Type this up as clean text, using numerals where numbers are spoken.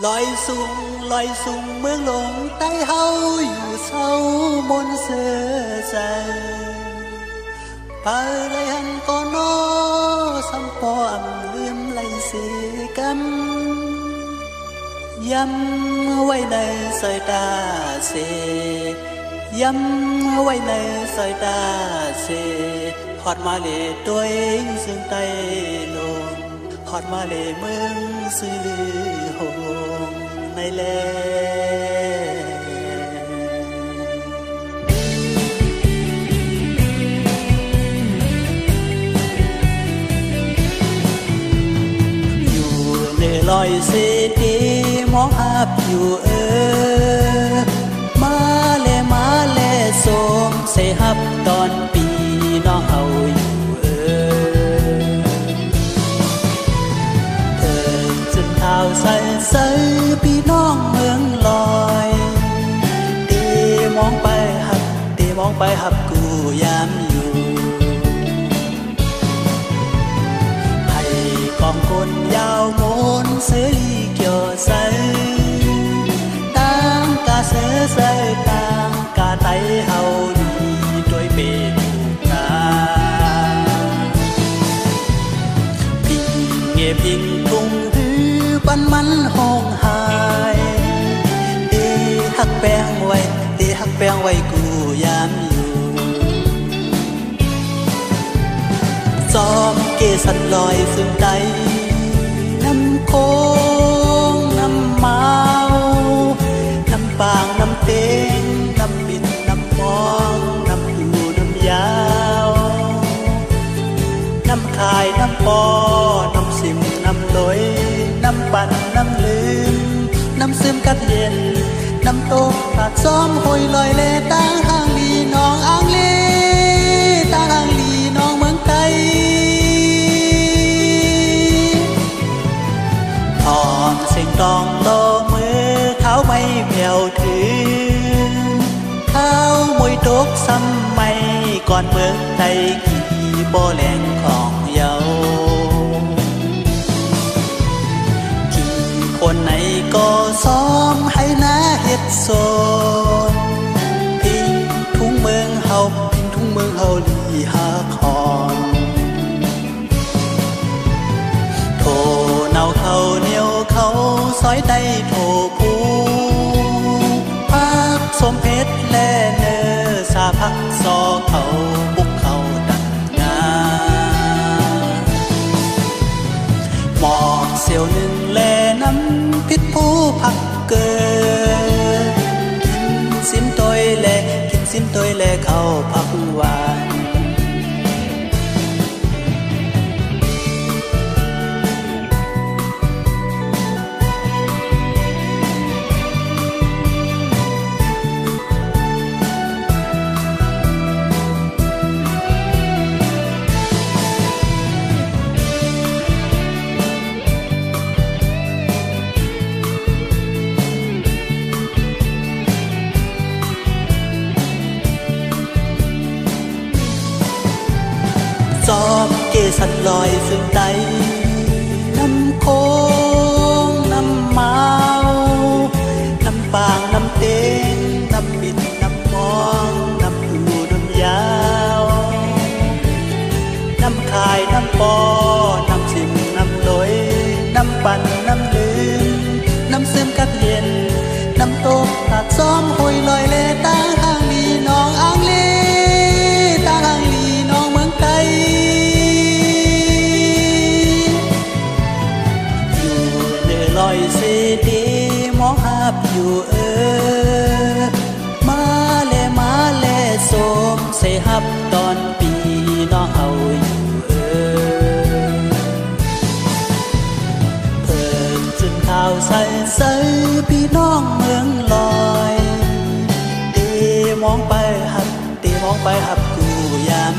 ลอยสูงเมืองหลงใต้เฮาอยู่เศร้ามนเสือใจไปเลยหันก็นอสัมปออำลืมไหลเสกำย้ำไว้ในสายตาเสย้ำไว้ในสายตาเสฮอดมาเลยตัวเองซึ่งใต้ลมฮอดมาเลยเมืองซื่อลือโฮงในแลอยู่ในลอยเสดีมองหาบอยู่มาเลสมเสหับตอนปีน้องเฮาอยู่เถิดจนเท้าใสพี่น้องเมืองลอยตีมองไปหับกูยามอยู่ให้กองคนยาวมนเสรีเกี่ยวใสตั้งกาเสือใสตั้งกาไตเฮาดีด้วยเปดูกาพิงเงียบพิงทุ่งหือปันมันห้องหายหักแป้งไว้กูยามอยู่จอมเกสันลอยซึ่งใดน้ำโค้งน้ำเมาน้ำปางน้ำเต็งน้ำบิดน้ำมองน้ำอยู่น้ำยาวน้ำคายน้ำปอน้ำสิมน้ำลอยน้ำปั่นน้ำลืมน้ำซึมกัดเย็นน้ำตกตัดซ้อมหอยลอยเลตั้งห่างลีน้องอ่างเลตั้งห่างลีน้องเมืองไทยทองเสียงตองโตมือเขาไม่แผ่วถือเขามวยตกซ้ำไม่ก่อนเมืองไทยกี่บ่แหลงของเยาคนไหนก็ซ้อมให้นาเฮ็ดโซนทิ้งทุ่งเมืองเฮาลีหาคอนโทเนาเขาเหนียวเขาซอยใดโทผู้พักสมเพชรและเนอสาพักซอเขาบุกเขาดันงาหมอกเสียวหนึ่งแลน้ำพิษผู้พักเกิดกินสินตัวแลเขาพักหวานจอมเกสันลอยซึ่งใดน้ำโค้งน้ำเมาน้ำปางน้ำเต็งน้ำบิดน้ำมองน้ำอยู่น้ำยาวน้ำคายน้ำปอน้ำสิมน้ำลอยน้ำปั่นน้ำลืมน้ำซึมกัดเย็นน้ำตกตัดซ้อมหอยลอยเลตั้งห่างลีน้องอ่างเลตั้งห่างลีน้องเมืองไทยลอยเสดีมองหาบอยู่มาเลสมเสหับตอนปีน้องเฮาอยู่เพิ่นจนข่าวใสพี่น้องเมืองลอยตีมองไปหับกูยาม